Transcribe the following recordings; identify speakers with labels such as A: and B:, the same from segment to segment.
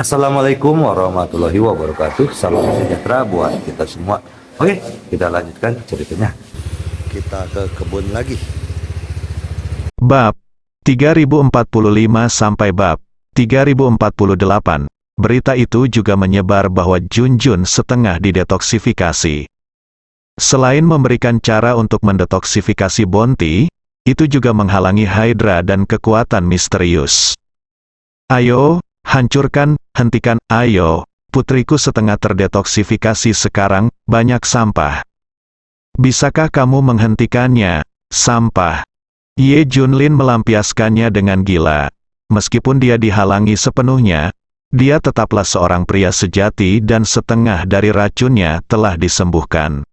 A: Assalamualaikum warahmatullahi wabarakatuh. Salam sejahtera buat kita semua. Oke, kita lanjutkan ceritanya. Kita ke kebun lagi.
B: Bab 3045 sampai bab 3048. Berita itu juga menyebar bahwa Junjun setengah didetoksifikasi. Selain memberikan cara untuk mendetoksifikasi Bonti, itu juga menghalangi Hydra dan kekuatan misterius. Ayo, hancurkan, hentikan, ayo, putriku setengah terdetoksifikasi sekarang, banyak sampah. Bisakah kamu menghentikannya, sampah? Ye Junlin melampiaskannya dengan gila. Meskipun dia dihalangi sepenuhnya, dia tetaplah seorang pria sejati dan setengah dari racunnya telah disembuhkan.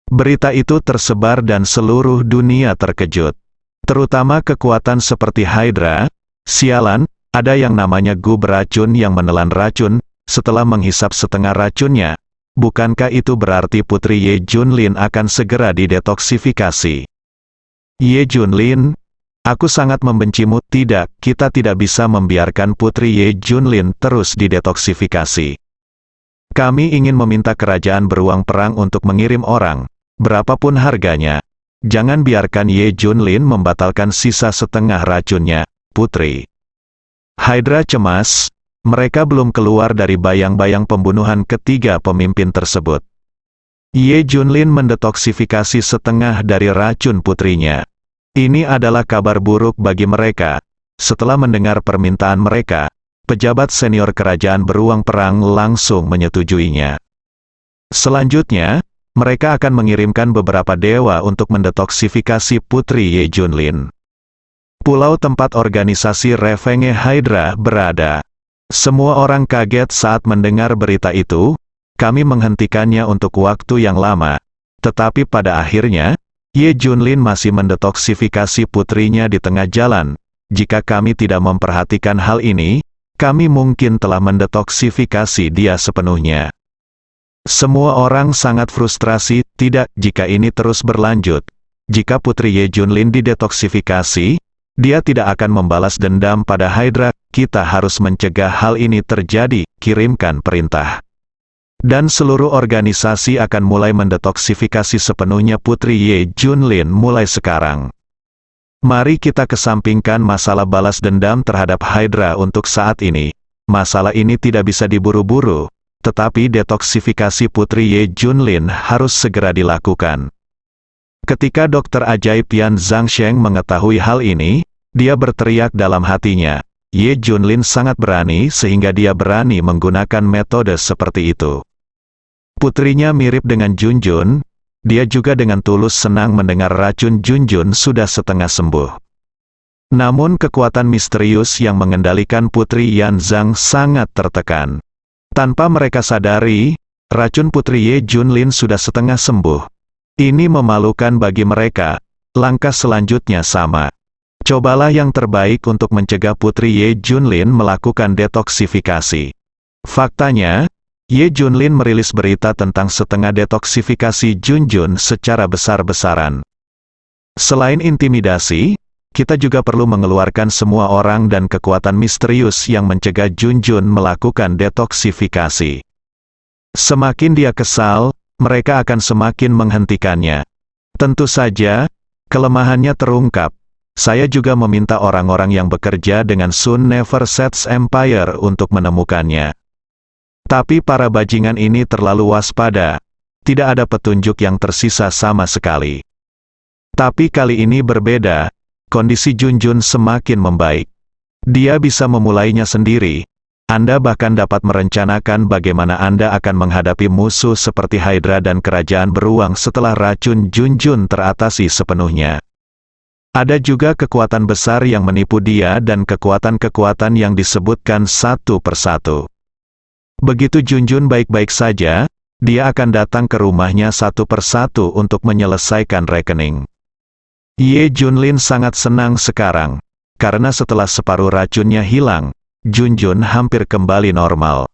B: Berita itu tersebar dan seluruh dunia terkejut. Terutama kekuatan seperti Hydra. Sialan, ada yang namanya Gu beracun yang menelan racun, setelah menghisap setengah racunnya. Bukankah itu berarti putri Ye Junlin akan segera didetoksifikasi? Ye Junlin, aku sangat membencimu. Tidak, kita tidak bisa membiarkan putri Ye Junlin terus didetoksifikasi. Kami ingin meminta kerajaan beruang perang untuk mengirim orang, berapapun harganya. Jangan biarkan Ye Junlin membatalkan sisa setengah racunnya, putri. Hydra cemas, mereka belum keluar dari bayang-bayang pembunuhan ketiga pemimpin tersebut. Ye Junlin mendetoksifikasi setengah dari racun putrinya. Ini adalah kabar buruk bagi mereka. Setelah mendengar permintaan mereka, pejabat senior kerajaan beruang perang langsung menyetujuinya. Selanjutnya, mereka akan mengirimkan beberapa dewa untuk mendetoksifikasi putri Ye Junlin. Pulau tempat organisasi Revenge Hydra berada. Semua orang kaget saat mendengar berita itu. Kami menghentikannya untuk waktu yang lama. Tetapi pada akhirnya, Ye Junlin masih mendetoksifikasi putrinya di tengah jalan. Jika kami tidak memperhatikan hal ini, kami mungkin telah mendetoksifikasi dia sepenuhnya. Semua orang sangat frustrasi. Tidak, jika ini terus berlanjut. Jika putri Ye Junlin didetoksifikasi, dia tidak akan membalas dendam pada Hydra. Kita harus mencegah hal ini terjadi. Kirimkan perintah. Dan seluruh organisasi akan mulai mendetoksifikasi sepenuhnya putri Ye Junlin mulai sekarang. Mari kita kesampingkan masalah balas dendam terhadap Hydra untuk saat ini. Masalah ini tidak bisa diburu-buru, tetapi detoksifikasi putri Ye Junlin harus segera dilakukan. Ketika dokter ajaib Yan Zhangsheng mengetahui hal ini, dia berteriak dalam hatinya. Ye Junlin sangat berani sehingga dia berani menggunakan metode seperti itu. Putrinya mirip dengan Junjun, dia juga dengan tulus senang mendengar racun Junjun sudah setengah sembuh. Namun kekuatan misterius yang mengendalikan putri Yan Zhang sangat tertekan. Tanpa mereka sadari, racun putri Ye Junlin sudah setengah sembuh. Ini memalukan bagi mereka. Langkah selanjutnya sama. Cobalah yang terbaik untuk mencegah putri Ye Junlin melakukan detoksifikasi. Faktanya, Ye Junlin merilis berita tentang setengah detoksifikasi Junjun secara besar-besaran. Selain intimidasi, kita juga perlu mengeluarkan semua orang dan kekuatan misterius yang mencegah Junjun melakukan detoksifikasi. Semakin dia kesal, mereka akan semakin menghentikannya. Tentu saja, kelemahannya terungkap. Saya juga meminta orang-orang yang bekerja dengan Sun Never Sets Empire untuk menemukannya. Tapi para bajingan ini terlalu waspada. Tidak ada petunjuk yang tersisa sama sekali. Tapi kali ini berbeda. Kondisi Junjun semakin membaik. Dia bisa memulainya sendiri. Anda bahkan dapat merencanakan bagaimana Anda akan menghadapi musuh seperti Hydra dan kerajaan beruang setelah racun Junjun teratasi sepenuhnya. Ada juga kekuatan besar yang menipu dia dan kekuatan-kekuatan yang disebutkan satu persatu. Begitu Junjun baik-baik saja, dia akan datang ke rumahnya satu persatu untuk menyelesaikan rekening. Ye Junlin sangat senang sekarang, karena setelah separuh racunnya hilang, Junjun hampir kembali normal.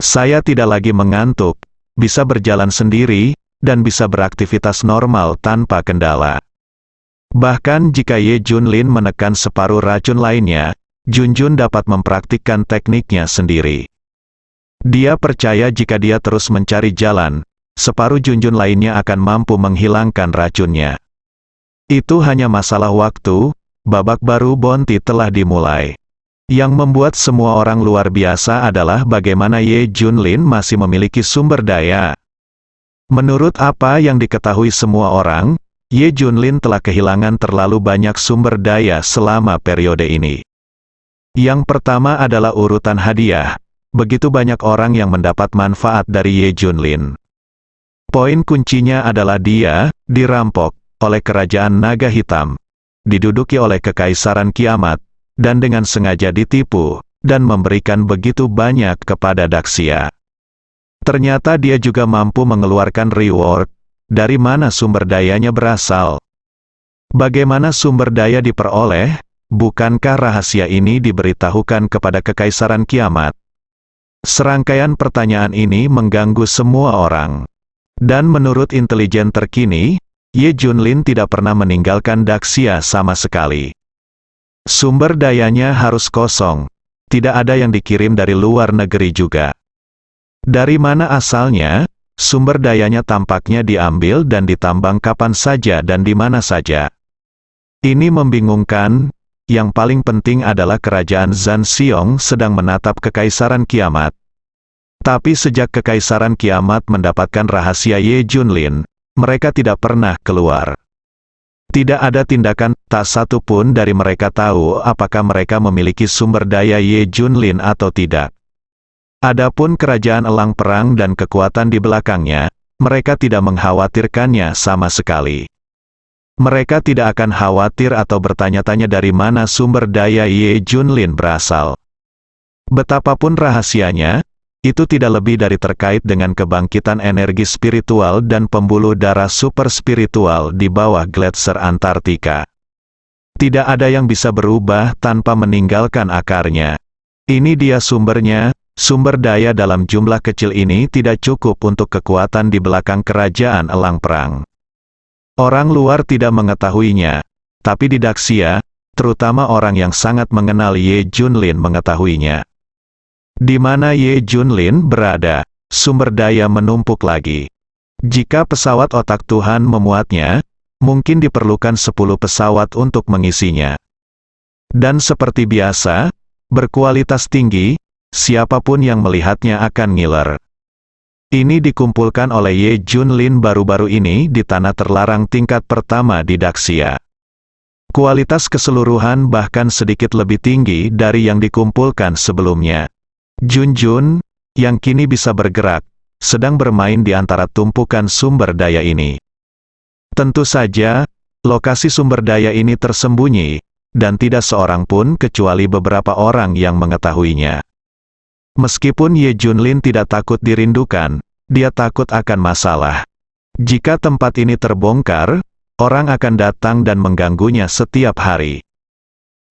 B: Saya tidak lagi mengantuk, bisa berjalan sendiri, dan bisa beraktivitas normal tanpa kendala. Bahkan jika Ye Junlin menekan separuh racun lainnya, Junjun dapat mempraktikkan tekniknya sendiri. Dia percaya jika dia terus mencari jalan, separuh Junjun lainnya akan mampu menghilangkan racunnya. Itu hanya masalah waktu, babak baru Bounty telah dimulai. Yang membuat semua orang luar biasa adalah bagaimana Ye Junlin masih memiliki sumber daya. Menurut apa yang diketahui semua orang, Ye Junlin telah kehilangan terlalu banyak sumber daya selama periode ini. Yang pertama adalah urutan hadiah. Begitu banyak orang yang mendapat manfaat dari Ye Junlin. Poin kuncinya adalah dia dirampok oleh kerajaan naga hitam, diduduki oleh kekaisaran kiamat, dan dengan sengaja ditipu, dan memberikan begitu banyak kepada Daxia. Ternyata dia juga mampu mengeluarkan reward. Dari mana sumber dayanya berasal? Bagaimana sumber daya diperoleh? Bukankah rahasia ini diberitahukan kepada kekaisaran kiamat? Serangkaian pertanyaan ini mengganggu semua orang. Dan menurut intelijen terkini, Ye Junlin tidak pernah meninggalkan Daxia sama sekali. Sumber dayanya harus kosong. Tidak ada yang dikirim dari luar negeri juga. Dari mana asalnya? Sumber dayanya tampaknya diambil dan ditambang kapan saja dan di mana saja. Ini membingungkan. Yang paling penting adalah kerajaan Zanxiong sedang menatap kekaisaran kiamat. Tapi sejak kekaisaran kiamat mendapatkan rahasia Ye Junlin, mereka tidak pernah keluar. Tidak ada tindakan, tak satu pun dari mereka tahu apakah mereka memiliki sumber daya Ye Junlin atau tidak. Adapun kerajaan elang perang dan kekuatan di belakangnya, mereka tidak mengkhawatirkannya sama sekali. Mereka tidak akan khawatir atau bertanya-tanya dari mana sumber daya Ye Junlin berasal. Betapapun rahasianya, itu tidak lebih dari terkait dengan kebangkitan energi spiritual dan pembuluh darah super spiritual di bawah gletser Antartika. Tidak ada yang bisa berubah tanpa meninggalkan akarnya. Ini dia sumbernya. Sumber daya dalam jumlah kecil ini tidak cukup untuk kekuatan di belakang kerajaan elang perang. Orang luar tidak mengetahuinya, tapi di Daxia, terutama orang yang sangat mengenal Ye Junlin mengetahuinya. Di mana Ye Junlin berada, sumber daya menumpuk lagi. Jika pesawat otak Tuhan memuatnya, mungkin diperlukan 10 pesawat untuk mengisinya. Dan seperti biasa, berkualitas tinggi, siapapun yang melihatnya akan ngiler. Ini dikumpulkan oleh Ye Junlin baru-baru ini di tanah terlarang tingkat pertama di Daxia. Kualitas keseluruhan bahkan sedikit lebih tinggi dari yang dikumpulkan sebelumnya. Junjun, yang kini bisa bergerak, sedang bermain di antara tumpukan sumber daya ini. Tentu saja, lokasi sumber daya ini tersembunyi, dan tidak seorang pun kecuali beberapa orang yang mengetahuinya. Meskipun Ye Junlin tidak takut dirindukan, dia takut akan masalah. Jika tempat ini terbongkar, orang akan datang dan mengganggunya setiap hari.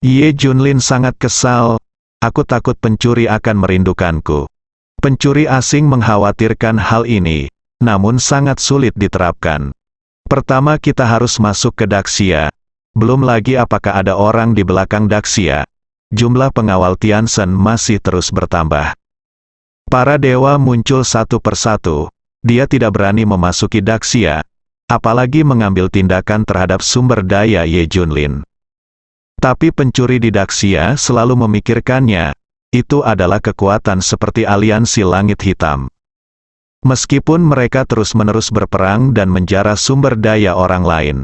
B: Ye Junlin sangat kesal. Aku takut pencuri akan merindukanku. Pencuri asing mengkhawatirkan hal ini, namun sangat sulit diterapkan. Pertama kita harus masuk ke Daxia. Belum lagi apakah ada orang di belakang Daxia. Jumlah pengawal Tiansen masih terus bertambah. Para dewa muncul satu persatu. Dia tidak berani memasuki Daxia, apalagi mengambil tindakan terhadap sumber daya Ye Junlin. Tapi pencuri di Daxia selalu memikirkannya. Itu adalah kekuatan seperti aliansi langit hitam. Meskipun mereka terus-menerus berperang dan menjara sumber daya orang lain.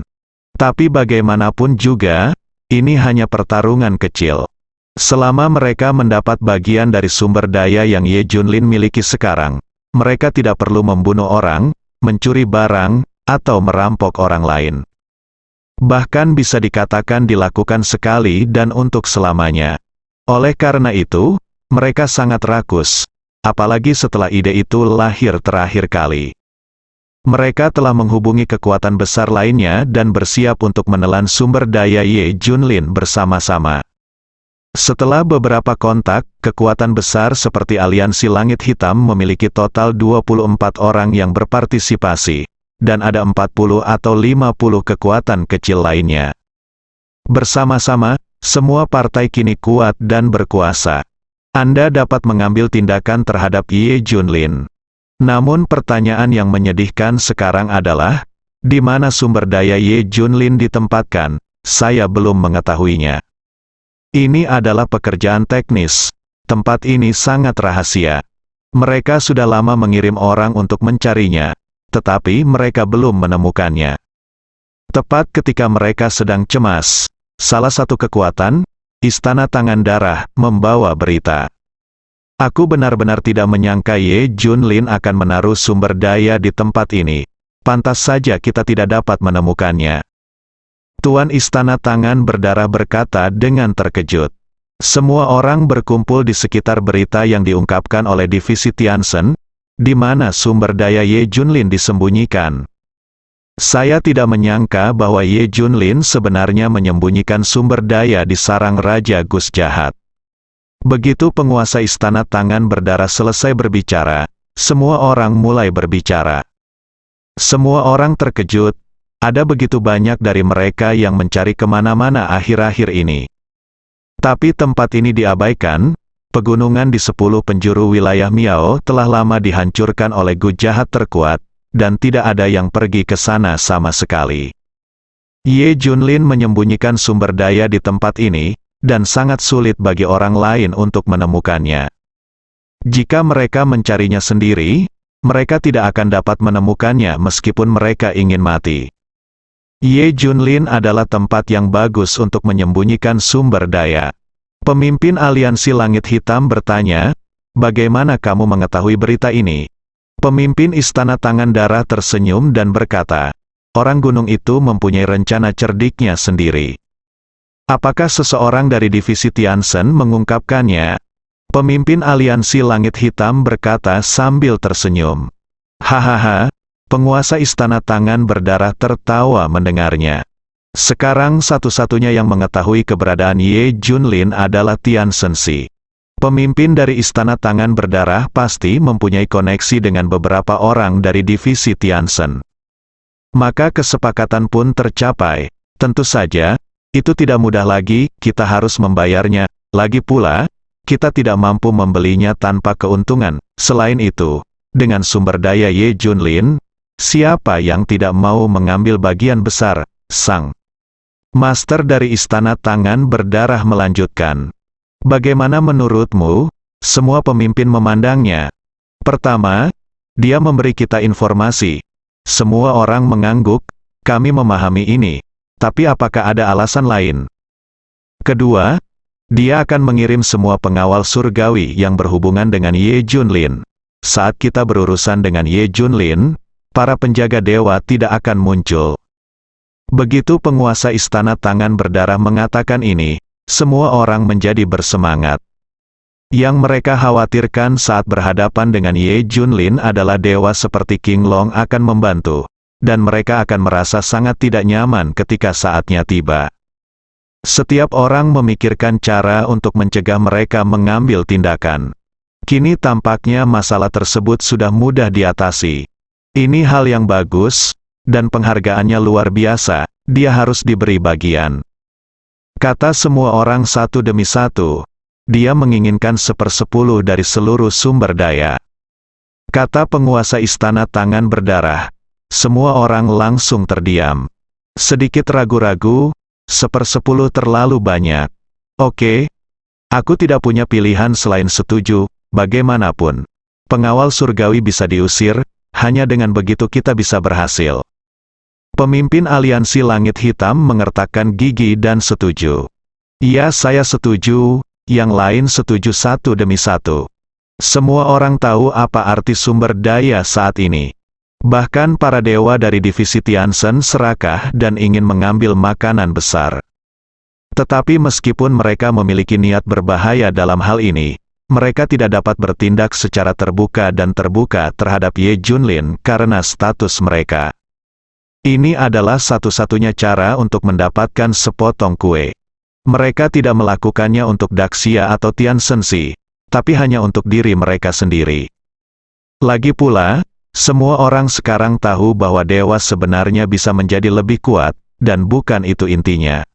B: Tapi bagaimanapun juga, ini hanya pertarungan kecil. Selama mereka mendapat bagian dari sumber daya yang Ye Junlin miliki sekarang, mereka tidak perlu membunuh orang, mencuri barang, atau merampok orang lain. Bahkan bisa dikatakan dilakukan sekali dan untuk selamanya. Oleh karena itu, mereka sangat rakus, apalagi setelah ide itu lahir terakhir kali. Mereka telah menghubungi kekuatan besar lainnya dan bersiap untuk menelan sumber daya Ye Junlin bersama-sama. Setelah beberapa kontak, kekuatan besar seperti aliansi langit hitam memiliki total 24 orang yang berpartisipasi, dan ada 40 atau 50 kekuatan kecil lainnya. Bersama-sama, Semua partai kini kuat dan berkuasa. Anda dapat mengambil tindakan terhadap Ye Junlin. Namun pertanyaan yang menyedihkan sekarang adalah, di mana sumber daya Ye Junlin ditempatkan? Saya belum mengetahuinya. Ini adalah pekerjaan teknis. Tempat ini sangat rahasia. Mereka sudah lama mengirim orang untuk mencarinya, tetapi mereka belum menemukannya. Tepat ketika mereka sedang cemas, salah satu kekuatan, Istana Tangan Darah, membawa berita. Aku benar-benar tidak menyangka Ye Junlin akan menaruh sumber daya di tempat ini. Pantas saja kita tidak dapat menemukannya. Tuan Istana Tangan Berdarah berkata dengan terkejut. Semua orang berkumpul di sekitar berita yang diungkapkan oleh divisi Tiansen, di mana sumber daya Ye Junlin disembunyikan. Saya tidak menyangka bahwa Ye Junlin sebenarnya menyembunyikan sumber daya di sarang Raja Gus Jahat. Begitu penguasa Istana Tangan Berdarah selesai berbicara, semua orang mulai berbicara. Semua orang terkejut. Ada begitu banyak dari mereka yang mencari kemana-mana akhir-akhir ini. Tapi tempat ini diabaikan, pegunungan di 10 penjuru wilayah Miao telah lama dihancurkan oleh Gus Jahat terkuat, dan tidak ada yang pergi ke sana sama sekali. Ye Junlin menyembunyikan sumber daya di tempat ini, dan sangat sulit bagi orang lain untuk menemukannya. Jika mereka mencarinya sendiri, mereka tidak akan dapat menemukannya meskipun mereka ingin mati. Ye Junlin adalah tempat yang bagus untuk menyembunyikan sumber daya. Pemimpin Aliansi Langit Hitam bertanya, "Bagaimana kamu mengetahui berita ini?" Pemimpin Istana Tangan Darah tersenyum dan berkata, "Orang gunung itu mempunyai rencana cerdiknya sendiri." "Apakah seseorang dari divisi Tiansen mengungkapkannya?" Pemimpin Aliansi Langit Hitam berkata sambil tersenyum. "Hahaha." Penguasa Istana Tangan Berdarah tertawa mendengarnya. Sekarang satu-satunya yang mengetahui keberadaan Ye Junlin adalah Tiansen Si. Pemimpin dari Istana Tangan Berdarah pasti mempunyai koneksi dengan beberapa orang dari divisi Tiansen. Maka kesepakatan pun tercapai. Tentu saja, itu tidak mudah lagi, kita harus membayarnya. Lagi pula, kita tidak mampu membelinya tanpa keuntungan. Selain itu, dengan sumber daya Ye Junlin, siapa yang tidak mau mengambil bagian besar? Sang Master dari Istana Tangan Berdarah melanjutkan. Bagaimana menurutmu? Semua pemimpin memandangnya. Pertama, dia memberi kita informasi. Semua orang mengangguk, kami memahami ini. Tapi apakah ada alasan lain? Kedua, dia akan mengirim semua pengawal surgawi yang berhubungan dengan Ye Junlin. Saat kita berurusan dengan Ye Junlin, para penjaga dewa tidak akan muncul. Begitu penguasa Istana Tangan Berdarah mengatakan ini, semua orang menjadi bersemangat. Yang mereka khawatirkan saat berhadapan dengan Ye Junlin adalah dewa seperti King Long akan membantu, dan mereka akan merasa sangat tidak nyaman ketika saatnya tiba. Setiap orang memikirkan cara untuk mencegah mereka mengambil tindakan. Kini tampaknya masalah tersebut sudah mudah diatasi. Ini hal yang bagus, dan penghargaannya luar biasa, dia harus diberi bagian. Kata semua orang satu demi satu, dia menginginkan 1/10 dari seluruh sumber daya. Kata penguasa Istana Tangan Berdarah, semua orang langsung terdiam. Sedikit ragu-ragu, 1/10 terlalu banyak. Oke, aku tidak punya pilihan selain setuju, bagaimanapun. Pengawal surgawi bisa diusir, hanya dengan begitu kita bisa berhasil. Pemimpin Aliansi Langit Hitam mengertakkan gigi dan setuju. Iya, saya setuju, yang lain setuju satu demi satu. Semua orang tahu apa arti sumber daya saat ini. Bahkan para dewa dari divisi Tiansen serakah dan ingin mengambil makanan besar. Tetapi meskipun mereka memiliki niat berbahaya dalam hal ini, mereka tidak dapat bertindak secara terbuka dan terbuka terhadap Ye Junlin karena status mereka. Ini adalah satu-satunya cara untuk mendapatkan sepotong kue. Mereka tidak melakukannya untuk Daxia atau Tiansen Si, tapi hanya untuk diri mereka sendiri. Lagi pula, semua orang sekarang tahu bahwa dewa sebenarnya bisa menjadi lebih kuat, dan bukan itu intinya.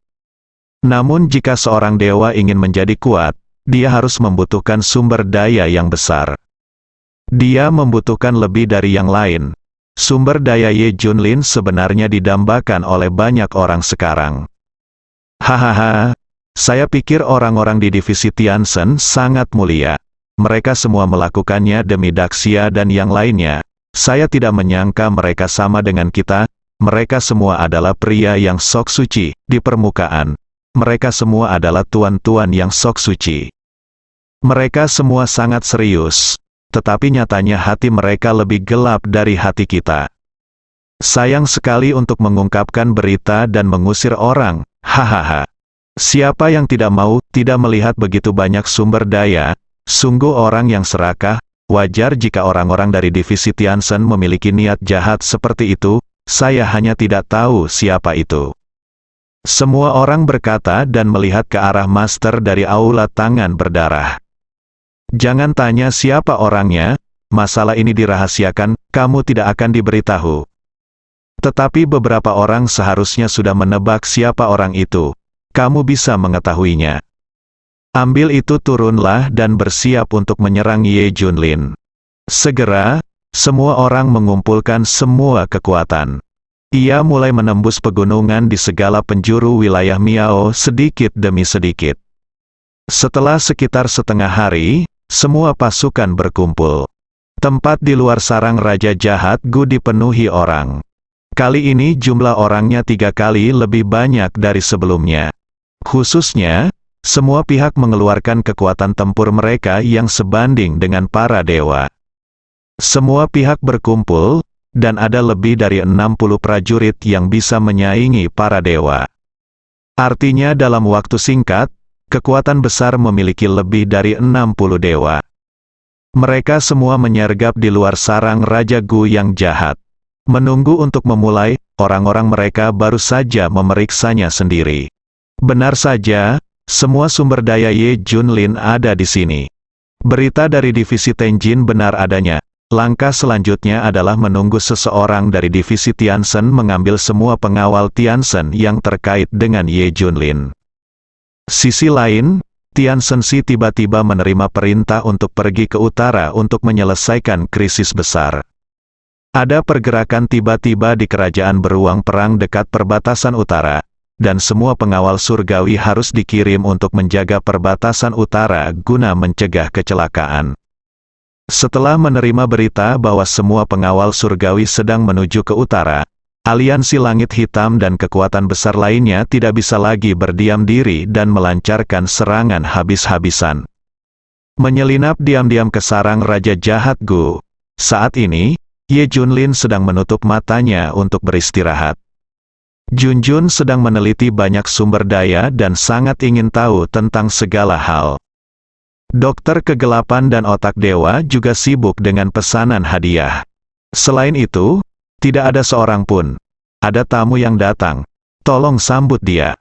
B: Namun jika seorang dewa ingin menjadi kuat, dia harus membutuhkan sumber daya yang besar. Dia membutuhkan lebih dari yang lain. Sumber daya Ye Junlin sebenarnya didambakan oleh banyak orang sekarang. Hahaha, saya pikir orang-orang di divisi Tiansen sangat mulia. Mereka semua melakukannya demi Daxia dan yang lainnya. Saya tidak menyangka mereka sama dengan kita. Mereka semua adalah pria yang sok suci di permukaan. Mereka semua adalah tuan-tuan yang sok suci. Mereka semua sangat serius, tetapi nyatanya hati mereka lebih gelap dari hati kita. Sayang sekali untuk mengungkapkan berita dan mengusir orang, hahaha. Siapa yang tidak mau, tidak melihat begitu banyak sumber daya, sungguh orang yang serakah. Wajar jika orang-orang dari divisi Tiansen memiliki niat jahat seperti itu, saya hanya tidak tahu siapa itu. Semua orang berkata dan melihat ke arah master dari aula tangan berdarah. Jangan tanya siapa orangnya, masalah ini dirahasiakan, kamu tidak akan diberitahu. Tetapi beberapa orang seharusnya sudah menebak siapa orang itu. Kamu bisa mengetahuinya. Ambil itu, turunlah dan bersiap untuk menyerang Ye Junlin. Segera, semua orang mengumpulkan semua kekuatan. Ia mulai menembus pegunungan di segala penjuru wilayah Miao sedikit demi sedikit. Setelah sekitar setengah hari, semua pasukan berkumpul. Tempat di luar sarang Raja Jahat Gu dipenuhi orang. Kali ini jumlah orangnya 3 kali lebih banyak dari sebelumnya. Khususnya, semua pihak mengeluarkan kekuatan tempur mereka yang sebanding dengan para dewa. Semua pihak berkumpul, dan ada lebih dari 60 prajurit yang bisa menyaingi para dewa. Artinya dalam waktu singkat, kekuatan besar memiliki lebih dari 60 dewa. Mereka semua menyergap di luar sarang Raja Gu yang jahat. Menunggu untuk memulai, orang-orang mereka baru saja memeriksanya sendiri. Benar saja, semua sumber daya Ye Junlin ada di sini. Berita dari divisi Tenjin benar adanya. Langkah selanjutnya adalah menunggu seseorang dari divisi Tiansen mengambil semua pengawal Tiansen yang terkait dengan Ye Junlin. Sisi lain, Tiansen Si tiba-tiba menerima perintah untuk pergi ke utara untuk menyelesaikan krisis besar. Ada pergerakan tiba-tiba di kerajaan beruang perang dekat perbatasan utara, dan semua pengawal surgawi harus dikirim untuk menjaga perbatasan utara guna mencegah kecelakaan. Setelah menerima berita bahwa semua pengawal surgawi sedang menuju ke utara, aliansi langit hitam dan kekuatan besar lainnya tidak bisa lagi berdiam diri dan melancarkan serangan habis-habisan. Menyelinap diam-diam ke sarang Raja Jahat Gu. Saat ini, Ye Junlin sedang menutup matanya untuk beristirahat. Junjun sedang meneliti banyak sumber daya dan sangat ingin tahu tentang segala hal. Dokter Kegelapan dan Otak Dewa juga sibuk dengan pesanan hadiah. Selain itu, tidak ada seorang pun. Ada tamu yang datang. Tolong sambut dia.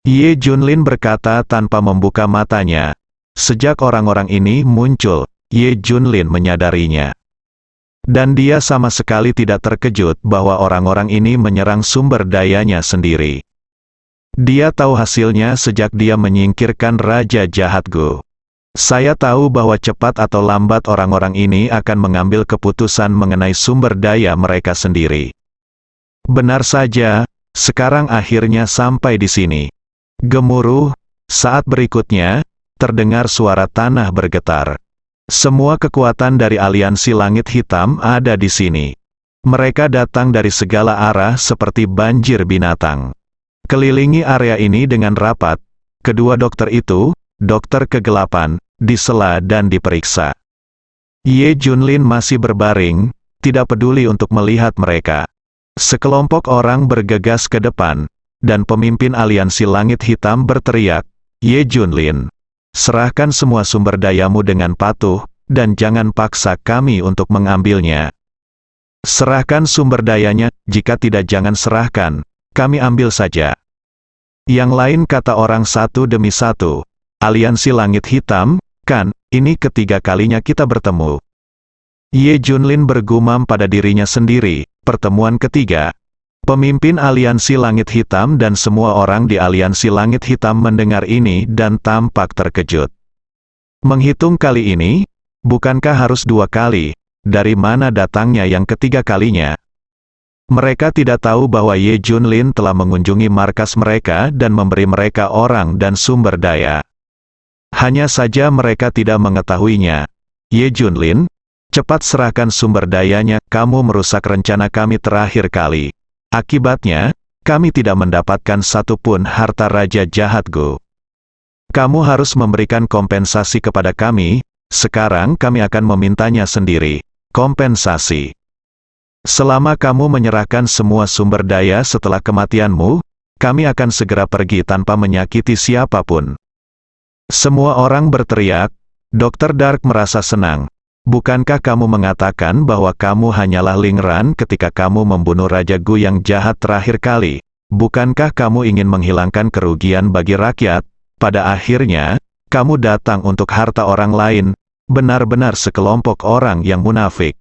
B: Ye Junlin berkata tanpa membuka matanya. Sejak orang-orang ini muncul, Ye Junlin menyadarinya. Dan dia sama sekali tidak terkejut bahwa orang-orang ini menyerang sumber dayanya sendiri. Dia tahu hasilnya sejak dia menyingkirkan Raja Jahat Gu. Saya tahu bahwa cepat atau lambat orang-orang ini akan mengambil keputusan mengenai sumber daya mereka sendiri. Benar saja, sekarang akhirnya sampai di sini. Gemuruh, saat berikutnya, terdengar suara tanah bergetar. Semua kekuatan dari aliansi langit hitam ada di sini. Mereka datang dari segala arah seperti banjir binatang. Kelilingi area ini dengan rapat, kedua dokter itu, Dokter Kegelapan, disela dan diperiksa. Ye Junlin masih berbaring, tidak peduli untuk melihat mereka. Sekelompok orang bergegas ke depan, dan pemimpin aliansi langit hitam berteriak, Ye Junlin, serahkan semua sumber dayamu dengan patuh, dan jangan paksa kami untuk mengambilnya. Serahkan sumber dayanya, jika tidak jangan serahkan, kami ambil saja. Yang lain kata orang satu demi satu, aliansi langit hitam, kan, ini ketiga kalinya kita bertemu. Ye Junlin bergumam pada dirinya sendiri, pertemuan ketiga. Pemimpin Aliansi Langit Hitam dan semua orang di Aliansi Langit Hitam mendengar ini dan tampak terkejut. Menghitung kali ini, bukankah harus 2 kali? Dari mana datangnya yang ketiga kalinya? Mereka tidak tahu bahwa Ye Junlin telah mengunjungi markas mereka dan memberi mereka orang dan sumber daya. Hanya saja mereka tidak mengetahuinya. Ye Junlin, cepat serahkan sumber dayanya, kamu merusak rencana kami terakhir kali. Akibatnya, kami tidak mendapatkan satupun harta Raja Jahat Gu. Kamu harus memberikan kompensasi kepada kami, sekarang kami akan memintanya sendiri. Kompensasi. Selama kamu menyerahkan semua sumber daya setelah kematianmu, kami akan segera pergi tanpa menyakiti siapapun. Semua orang berteriak. Dr. Dark merasa senang. Bukankah kamu mengatakan bahwa kamu hanyalah Ling Ran ketika kamu membunuh Raja Gu yang jahat terakhir kali? Bukankah kamu ingin menghilangkan kerugian bagi rakyat? Pada akhirnya, kamu datang untuk harta orang lain. Benar-benar sekelompok orang yang munafik.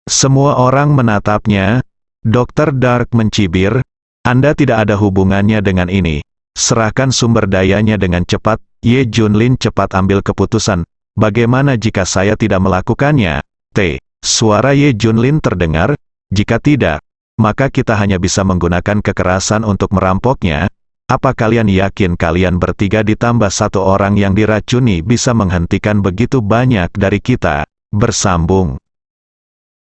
B: Semua orang menatapnya. Dr. Dark mencibir. Anda tidak ada hubungannya dengan ini. Serahkan sumber dayanya dengan cepat. Ye Junlin cepat ambil keputusan. Bagaimana jika saya tidak melakukannya? Suara Ye Junlin terdengar. Jika tidak, maka kita hanya bisa menggunakan kekerasan untuk merampoknya. Apa kalian yakin kalian bertiga ditambah 1 orang yang diracuni bisa menghentikan begitu banyak dari kita? Bersambung.